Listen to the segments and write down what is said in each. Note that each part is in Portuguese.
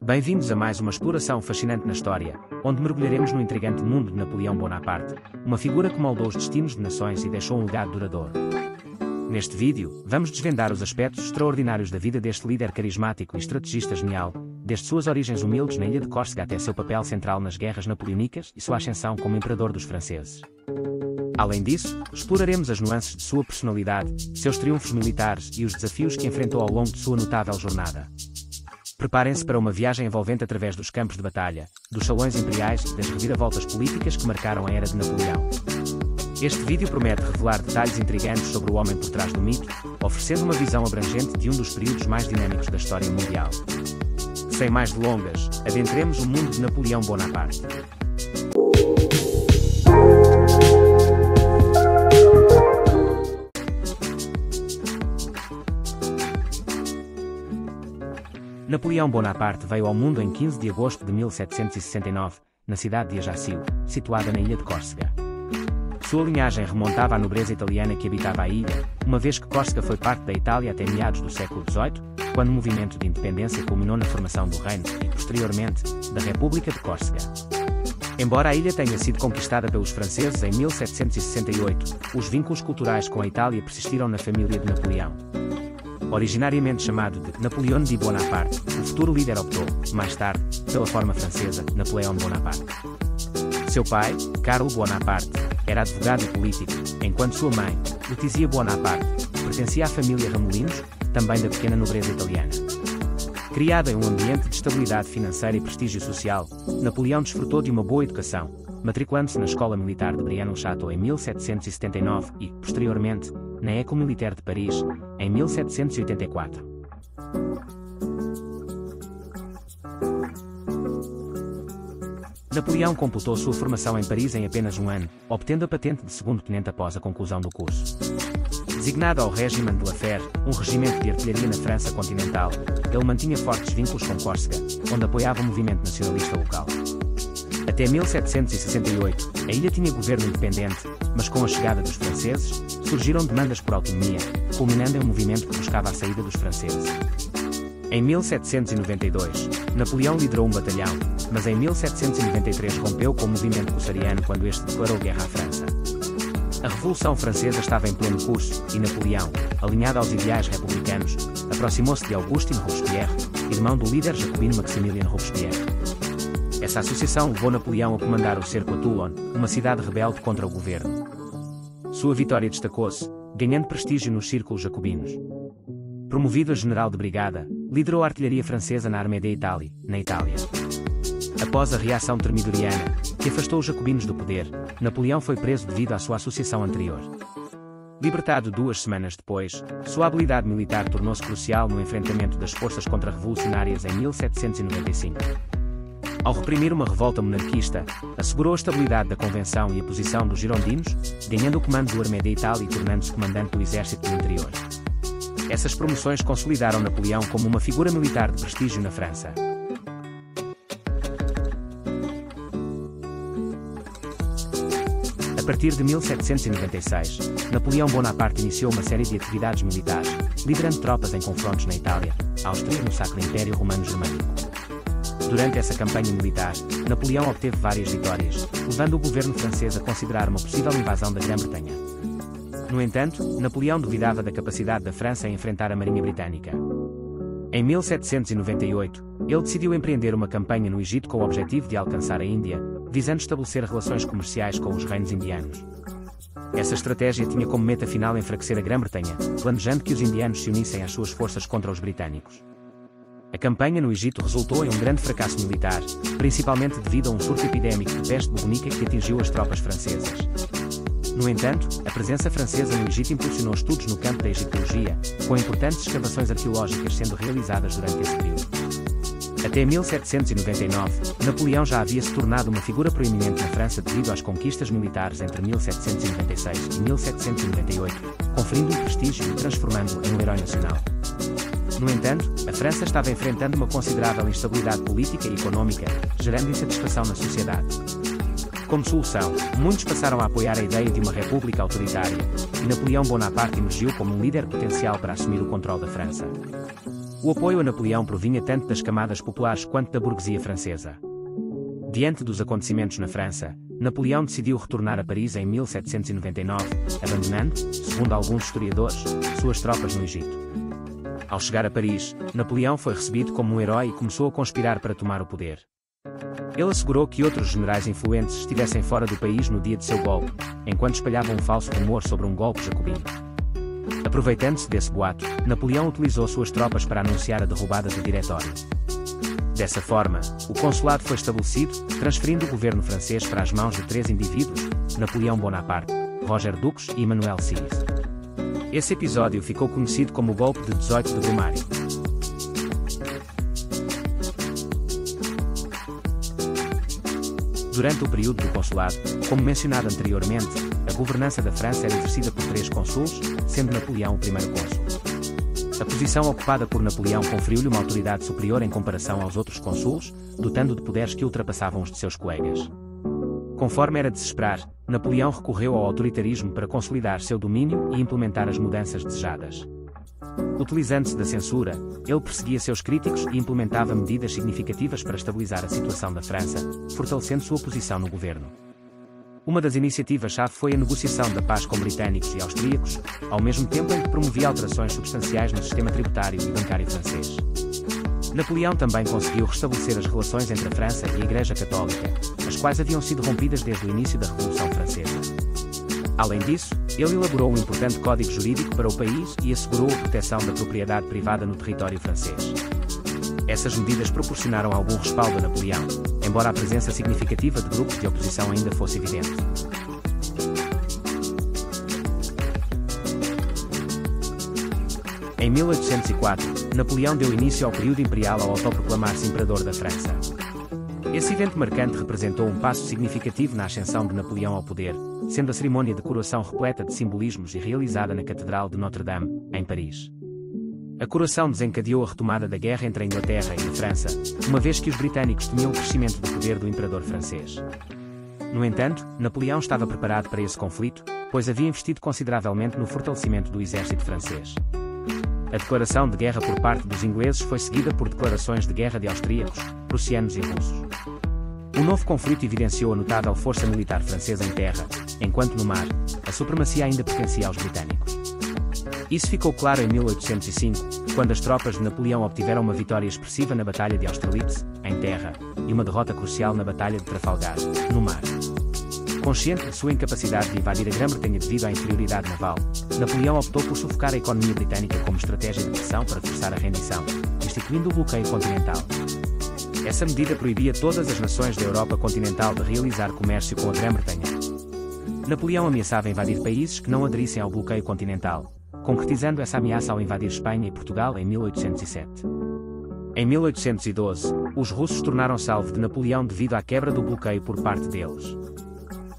Bem-vindos a mais uma exploração fascinante na história, onde mergulharemos no intrigante mundo de Napoleão Bonaparte, uma figura que moldou os destinos de nações e deixou um legado duradouro. Neste vídeo, vamos desvendar os aspectos extraordinários da vida deste líder carismático e estrategista genial, desde suas origens humildes na ilha de Córsega até seu papel central nas guerras napoleónicas e sua ascensão como imperador dos franceses. Além disso, exploraremos as nuances de sua personalidade, seus triunfos militares e os desafios que enfrentou ao longo de sua notável jornada. Preparem-se para uma viagem envolvente através dos campos de batalha, dos salões imperiais e das reviravoltas políticas que marcaram a era de Napoleão. Este vídeo promete revelar detalhes intrigantes sobre o homem por trás do mito, oferecendo uma visão abrangente de um dos períodos mais dinâmicos da história mundial. Sem mais delongas, adentremos o mundo de Napoleão Bonaparte. Napoleão Bonaparte veio ao mundo em 15 de agosto de 1769, na cidade de Ajaccio, situada na ilha de Córsega. Sua linhagem remontava à nobreza italiana que habitava a ilha, uma vez que Córsega foi parte da Itália até meados do século XVIII, quando o movimento de independência culminou na formação do reino e, posteriormente, da República de Córsega. Embora a ilha tenha sido conquistada pelos franceses em 1768, os vínculos culturais com a Itália persistiram na família de Napoleão. Originariamente chamado de Napoléon de Bonaparte, o futuro líder optou, mais tarde, pela forma francesa, Napoléon Bonaparte. Seu pai, Carlo Bonaparte, era advogado e político, enquanto sua mãe, Letizia Bonaparte, pertencia à família Ramolinos, também da pequena nobreza italiana. Criado em um ambiente de estabilidade financeira e prestígio social, Napoleão desfrutou de uma boa educação, matriculando-se na Escola Militar de Brienne-le-Château em 1779 e, posteriormente, na École Militaire de Paris, em 1784. Napoleão completou sua formação em Paris em apenas um ano, obtendo a patente de segundo-tenente após a conclusão do curso. Designado ao Régiment de la Fère, um regimento de artilharia na França continental, ele mantinha fortes vínculos com Córsega, onde apoiava o movimento nacionalista local. Até 1768, a ilha tinha governo independente, mas com a chegada dos franceses, surgiram demandas por autonomia, culminando em um movimento que buscava a saída dos franceses. Em 1792, Napoleão liderou um batalhão, mas em 1793 rompeu com o movimento cossariano quando este declarou guerra à França. A Revolução Francesa estava em pleno curso, e Napoleão, alinhado aos ideais republicanos, aproximou-se de Augustin Robespierre, irmão do líder jacobino Maximilien Robespierre. Essa associação levou Napoleão a comandar o cerco a Toulon, uma cidade rebelde contra o governo. Sua vitória destacou-se, ganhando prestígio nos círculos jacobinos. Promovido a general de brigada, liderou a artilharia francesa na Armée d'Italie, na Itália. Após a reação termidoriana, que afastou os jacobinos do poder, Napoleão foi preso devido à sua associação anterior. Libertado 2 semanas depois, sua habilidade militar tornou-se crucial no enfrentamento das forças contra-revolucionárias em 1795. Ao reprimir uma revolta monarquista, assegurou a estabilidade da Convenção e a posição dos girondinos, ganhando o comando do Armée d'Italie e tornando-se comandante do Exército do Interior. Essas promoções consolidaram Napoleão como uma figura militar de prestígio na França. A partir de 1796, Napoleão Bonaparte iniciou uma série de atividades militares, liderando tropas em confrontos na Itália, Áustria e no Sacro Império Romano-Germânico. Durante essa campanha militar, Napoleão obteve várias vitórias, levando o governo francês a considerar uma possível invasão da Grã-Bretanha. No entanto, Napoleão duvidava da capacidade da França em enfrentar a Marinha Britânica. Em 1798, ele decidiu empreender uma campanha no Egito com o objetivo de alcançar a Índia, visando estabelecer relações comerciais com os reinos indianos. Essa estratégia tinha como meta final enfraquecer a Grã-Bretanha, planejando que os indianos se unissem às suas forças contra os britânicos. A campanha no Egito resultou em um grande fracasso militar, principalmente devido a um surto epidémico de peste bubônica que atingiu as tropas francesas. No entanto, a presença francesa no Egito impulsionou estudos no campo da egiptologia, com importantes escavações arqueológicas sendo realizadas durante esse período. Até 1799, Napoleão já havia se tornado uma figura proeminente na França devido às conquistas militares entre 1796 e 1798, conferindo-lhe prestígio e transformando-o em um herói nacional. No entanto, a França estava enfrentando uma considerável instabilidade política e econômica, gerando insatisfação na sociedade. Como solução, muitos passaram a apoiar a ideia de uma república autoritária, e Napoleão Bonaparte emergiu como um líder potencial para assumir o controle da França. O apoio a Napoleão provinha tanto das camadas populares quanto da burguesia francesa. Diante dos acontecimentos na França, Napoleão decidiu retornar a Paris em 1799, abandonando, segundo alguns historiadores, suas tropas no Egito. Ao chegar a Paris, Napoleão foi recebido como um herói e começou a conspirar para tomar o poder. Ele assegurou que outros generais influentes estivessem fora do país no dia de seu golpe, enquanto espalhavam um falso rumor sobre um golpe jacobino. Aproveitando-se desse boato, Napoleão utilizou suas tropas para anunciar a derrubada do Diretório. Dessa forma, o consulado foi estabelecido, transferindo o governo francês para as mãos de 3 indivíduos, Napoleão Bonaparte, Roger Dux e Emmanuel Sieyès. Esse episódio ficou conhecido como o golpe de 18 de Brumário. Durante o período do consulado, como mencionado anteriormente, a governança da França era exercida por 3 cônsules, sendo Napoleão o primeiro cônsul. A posição ocupada por Napoleão conferiu-lhe uma autoridade superior em comparação aos outros cônsules, dotando-o de poderes que ultrapassavam os de seus colegas. Conforme era de se esperar, Napoleão recorreu ao autoritarismo para consolidar seu domínio e implementar as mudanças desejadas. Utilizando-se da censura, ele perseguia seus críticos e implementava medidas significativas para estabilizar a situação da França, fortalecendo sua posição no governo. Uma das iniciativas-chave foi a negociação da paz com britânicos e austríacos, ao mesmo tempo em que promovia alterações substanciais no sistema tributário e bancário francês. Napoleão também conseguiu restabelecer as relações entre a França e a Igreja Católica, as quais haviam sido rompidas desde o início da Revolução Francesa. Além disso, ele elaborou um importante código jurídico para o país e assegurou a proteção da propriedade privada no território francês. Essas medidas proporcionaram algum respaldo a Napoleão, embora a presença significativa de grupos de oposição ainda fosse evidente. Em 1804, Napoleão deu início ao período imperial ao autoproclamar-se imperador da França. Esse evento marcante representou um passo significativo na ascensão de Napoleão ao poder, sendo a cerimônia de coroação repleta de simbolismos e realizada na Catedral de Notre-Dame, em Paris. A coroação desencadeou a retomada da guerra entre a Inglaterra e a França, uma vez que os britânicos temiam o crescimento do poder do imperador francês. No entanto, Napoleão estava preparado para esse conflito, pois havia investido consideravelmente no fortalecimento do exército francês. A declaração de guerra por parte dos ingleses foi seguida por declarações de guerra de austríacos, prussianos e russos. O novo conflito evidenciou a notável força militar francesa em terra, enquanto no mar, a supremacia ainda pertencia aos britânicos. Isso ficou claro em 1805, quando as tropas de Napoleão obtiveram uma vitória expressiva na Batalha de Austerlitz, em terra, e uma derrota crucial na Batalha de Trafalgar, no mar. Consciente de sua incapacidade de invadir a Grã-Bretanha devido à inferioridade naval, Napoleão optou por sufocar a economia britânica como estratégia de pressão para forçar a rendição, instituindo o bloqueio continental. Essa medida proibia todas as nações da Europa continental de realizar comércio com a Grã-Bretanha. Napoleão ameaçava invadir países que não aderissem ao bloqueio continental, concretizando essa ameaça ao invadir Espanha e Portugal em 1807. Em 1812, os russos tornaram-se alvo de Napoleão devido à quebra do bloqueio por parte deles.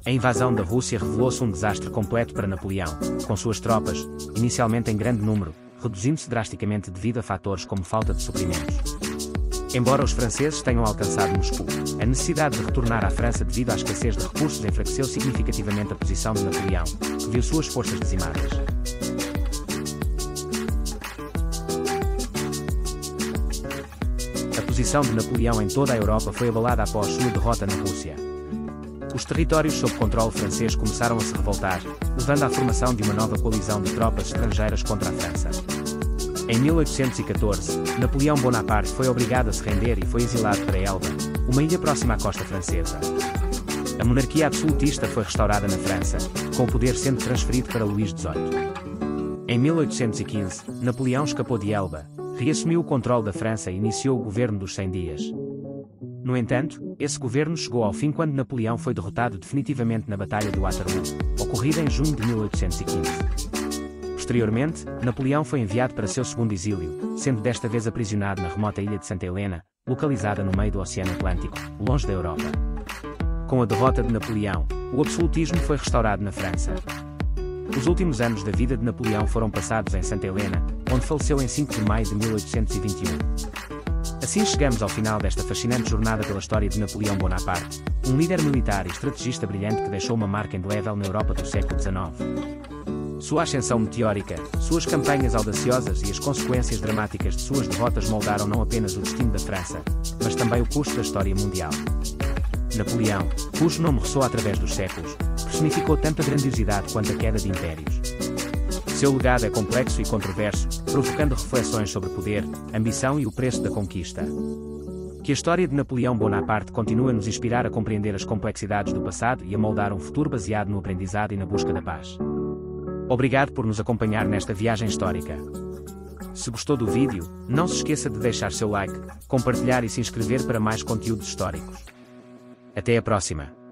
A invasão da Rússia revelou-se um desastre completo para Napoleão, com suas tropas, inicialmente em grande número, reduzindo-se drasticamente devido a fatores como falta de suprimentos. Embora os franceses tenham alcançado Moscou, a necessidade de retornar à França devido à escassez de recursos enfraqueceu significativamente a posição de Napoleão, que viu suas forças dizimadas. A posição de Napoleão em toda a Europa foi abalada após sua derrota na Rússia. Os territórios sob controle francês começaram a se revoltar, levando à formação de uma nova coalizão de tropas estrangeiras contra a França. Em 1814, Napoleão Bonaparte foi obrigado a se render e foi exilado para Elba, uma ilha próxima à costa francesa. A monarquia absolutista foi restaurada na França, com o poder sendo transferido para Luís XVIII. Em 1815, Napoleão escapou de Elba, reassumiu o controle da França e iniciou o governo dos 100 dias. No entanto, esse governo chegou ao fim quando Napoleão foi derrotado definitivamente na Batalha de Waterloo, ocorrida em junho de 1815. Posteriormente, Napoleão foi enviado para seu segundo exílio, sendo desta vez aprisionado na remota ilha de Santa Helena, localizada no meio do Oceano Atlântico, longe da Europa. Com a derrota de Napoleão, o absolutismo foi restaurado na França. Os últimos anos da vida de Napoleão foram passados em Santa Helena, onde faleceu em 5 de maio de 1821. Assim chegamos ao final desta fascinante jornada pela história de Napoleão Bonaparte, um líder militar e estrategista brilhante que deixou uma marca indelével na Europa do século XIX. Sua ascensão meteórica, suas campanhas audaciosas e as consequências dramáticas de suas derrotas moldaram não apenas o destino da França, mas também o curso da história mundial. Napoleão, cujo nome ressoa através dos séculos, personificou tanto a grandiosidade quanto a queda de impérios. Seu legado é complexo e controverso, provocando reflexões sobre poder, ambição e o preço da conquista. Que a história de Napoleão Bonaparte continue a nos inspirar a compreender as complexidades do passado e a moldar um futuro baseado no aprendizado e na busca da paz. Obrigado por nos acompanhar nesta viagem histórica. Se gostou do vídeo, não se esqueça de deixar seu like, compartilhar e se inscrever para mais conteúdos históricos. Até a próxima!